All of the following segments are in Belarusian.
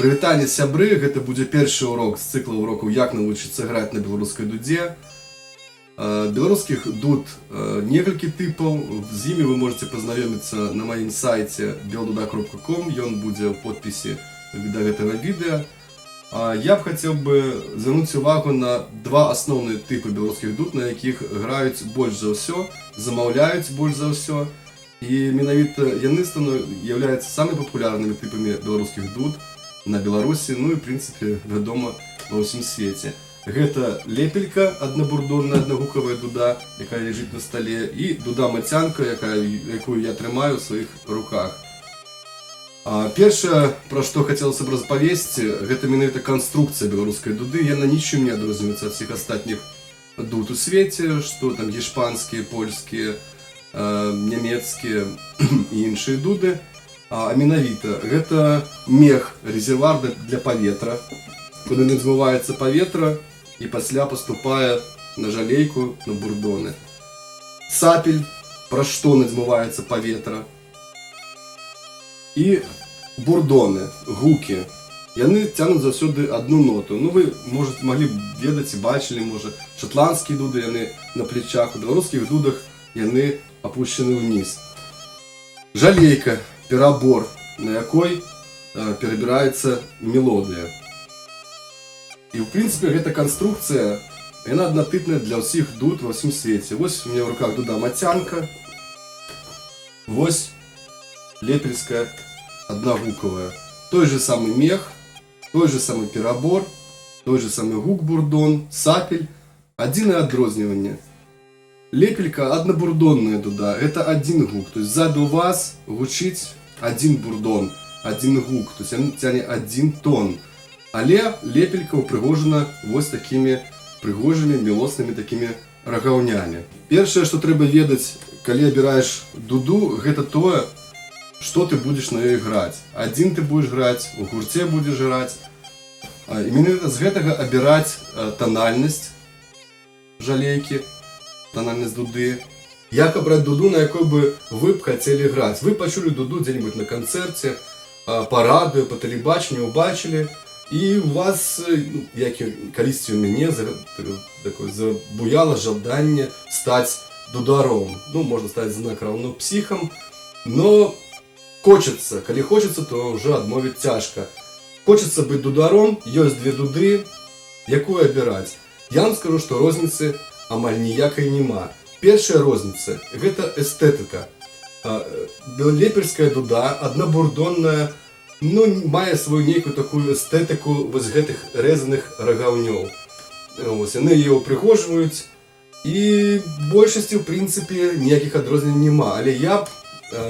Прывітанне сябры, гэта будзе першы урок з цыкла урокаў як навучыцца граць на беларускай дудзе. Беларускіх дуд некалькі тыпаў, з імі вы можете пазнаёміцца на маім сайце belduda.com, ён будзе ў подпісе да гэтага відэа. Я б хацеў бы звярнуць увагу на два асноўныя тыпы беларускіх дуд, на якіх граюць больш за ўсё, замаўляюць больш за ўсё. І менавіта яны з'яўляюцца самымі папулярнымі тыпамі беларускіх дуд на Беларусі, ну і в прынцыпе вядома ва ўсім свеце. Гэта лепелька, аднабурдонная аднагукавая дуда, якая ляжыць на стале, і дуда-мацянка, якую я трымаю ў сваіх руках. Першае, пра што хацелася б распавесці, гэта менавіта канструкцыя беларускай дуды. Яна нічым не адрозніваецца ад усіх астатніх дуд у свеце, што там гішпанскія, польскія, нямецкія і іншыя дуды. А менавіта гэта мех, резервуар для паветра, куды надзмываецца паветра і пасля паступае на жалейку, на бурдоны. Сапель, пра што надзмываецца паветра. І бурдоны, гукі. Яны цягнуць заўсёды адну ноту. Ну вы маглі б ведаць і бачылі, можа, шатландскія дуды, яны на плечах, у беларускіх дудах яны апушчаны ўніз. Жалейка, перабор, на якой перабіраецца мелодыя. І в прынцыпе гэта канструкцыя, яна аднатыпная для ўсіх дуд ва ўсім свеце. Вось у мяне ў руках дуда-мацянка, вось лепельская аднагукавая. Той же самы мех, той же самы перабор, той же самы гук-бурдон, сапель. Адзінае адрозніванне. Лепелька аднабурдонная дуда, это один гук, то есть сзаду вас гучыць один бурдон, один гук, то есть ён цягне один тон. Але лепелька упрыгожана вось такімі прыгожымі мелоснымі такімі рагаўнямі. Першае, што трэба ведаць, калі абіраеш дуду, гэта тое, што ты будзеш на ёй граць. Адзін ты будзеш граць, у гурце будзеш граць. І менавіта з гэтага абіраць танальнасць жалейкі, танальнасць дуды. Як абраць дуду, на якой бы вы б хацелі граць. Вы пачулі дуду дзе-небудзь на канцэрце, па радыё, па тэлебачанню убачылі, і у вас, як і калісьці у мяне, забуяла жаданне стаць дударом. Ну, можна стаць знак раўно псіхам, но хочацца, калі хочацца, то ўжо адмовіць цяжка. Хочацца быць дударом, ёсць две дуды, якую абіраць. Я вам скажу, што розніцы амаль ніякай няма. Першая розніца – гэта эстэтыка. Лепельская дуда, аднабурдонная, ну, мае сваю нейкую такую эстэтыку вось гэтых рэзаных рагаўнёў. Яны яе ўпрыгожваюць, і большасці, ў прынцыпе, ніякіх адрозненняў няма. Але я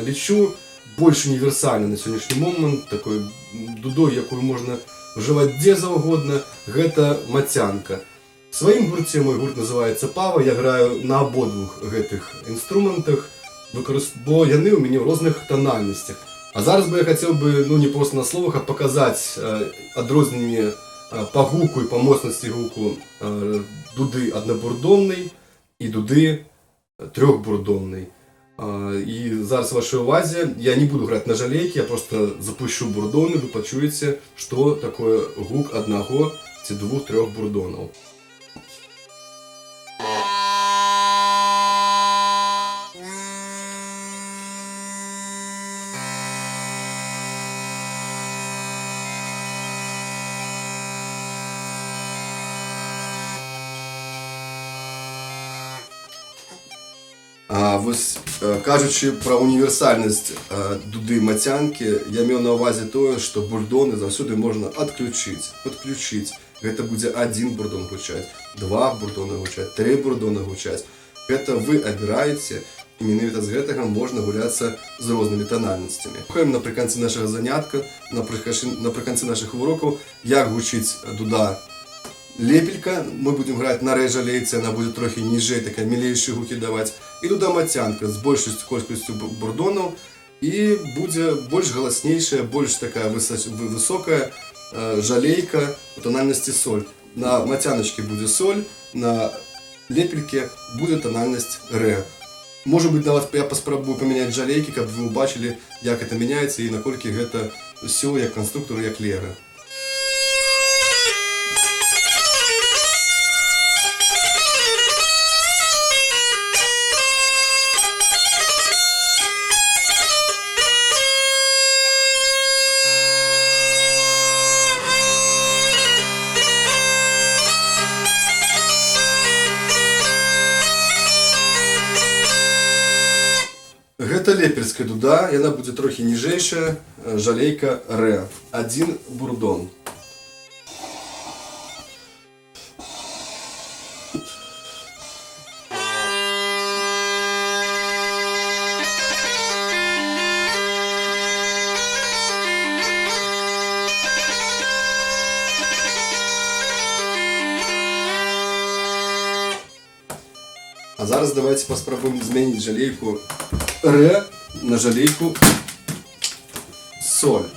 лічу больш універсальна на сённяшні момант такой дудой, якую можна ўжываць дзе заўгодна, гэта мацянка. В сваім гурце, мой гурт называецца Пава, я граю на абодвух гэтых інструментах, бо яны ў мяне ў розных танальнасцях. А зараз бы я хацеў бы, ну не проста на словах, а паказаць адрозненне па гуку і па моцнасці гуку дуды аднабурдоннай і дуды трохбурдоннай. І зараз вашай увазе я не буду граць на жалейкі, я проста запущу бурдоны, вы пачуеце, што такое гук аднаго ці двух-трох бурдонаў. Вось, кажучы пра універсальнасць дуды-мацянкі, я меў на ўвазе тое, што бурдоны заўсёды можна падключыць. Гэта будзе один бурдон гучаць, два бурдона гучаць, три бурдона гучаць. Гэта вы абіраеце, і менавіта з гэтага можна гуляцца з рознымі танальнасцямі. Слухаем напрыканцы нашага занятка, напрыканцы нашых урокаў, як гучыць дуда лепелька. Мы будзем граць на ре-жалейцы, яна будзе трохі ніжэй, такая мілейшыя гукі даваць. І дуда-мацянка з большай колькасцю бурдонаў, і будзе больш галаснейшая, больш такая высокая жалейка у тональнасці соль. На мацяначкі будзе соль, на лепельке будзе тональнасць ре. Можа быць, нават я паспрабую памяняць жалейкі, каб вы ўбачылі, як гэта мяняецца і наколькі гэта ўсё як канструктор, як лера. лепельская дуда, яна будзе трохі ніжэйшая, жалейка рэ. 1 бурдон. А зараз давайте паспрабуем змяніць жалейку рэ на жалейку соль.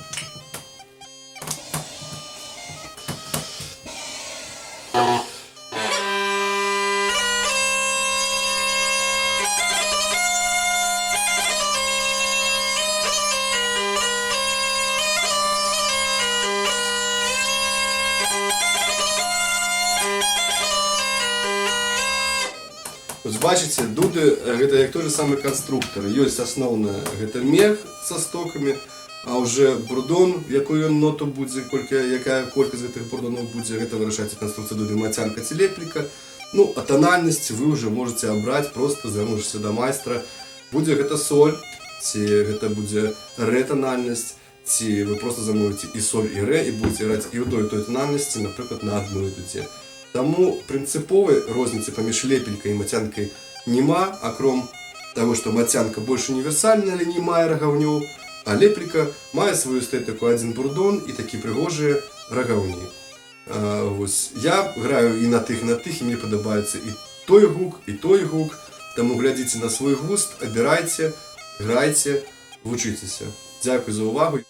Вось бачыце, дуды гэта як той же самы канструктор. Ёсць асноўная гэта мех са стокамі, а ўжо бурдон, якую ён ноту будзе, якая колькасць гэтых бурдонаў будзе, гэта вырашаецца канструкцыя дуды, мацянка ці лепелька. Ну, а тональнасць вы ўжо можаце абраць, проста звярнуўшыся да майстра. Будзе гэта соль, ці гэта будзе рэ тональнасць, ці вы проста замовіце і соль, і рэ, і будзеце граць і ў той тональнасці, напрыклад, на адной дуце. Таму прынцыповай розніцы паміж лепелькай і мацянкай няма, акром таго, што мацянка больш універсальная, але не мае рагаўнёў, а лепелька мае сваю эстэтыку, 1 бурдон і такі прыгожыя рагаўні. Я граю і на тых, і мне падабаецца і той гук, таму глядзіце на свой густ, абірайце, грайце, вучыцеся. Дзякуй за ўвагу.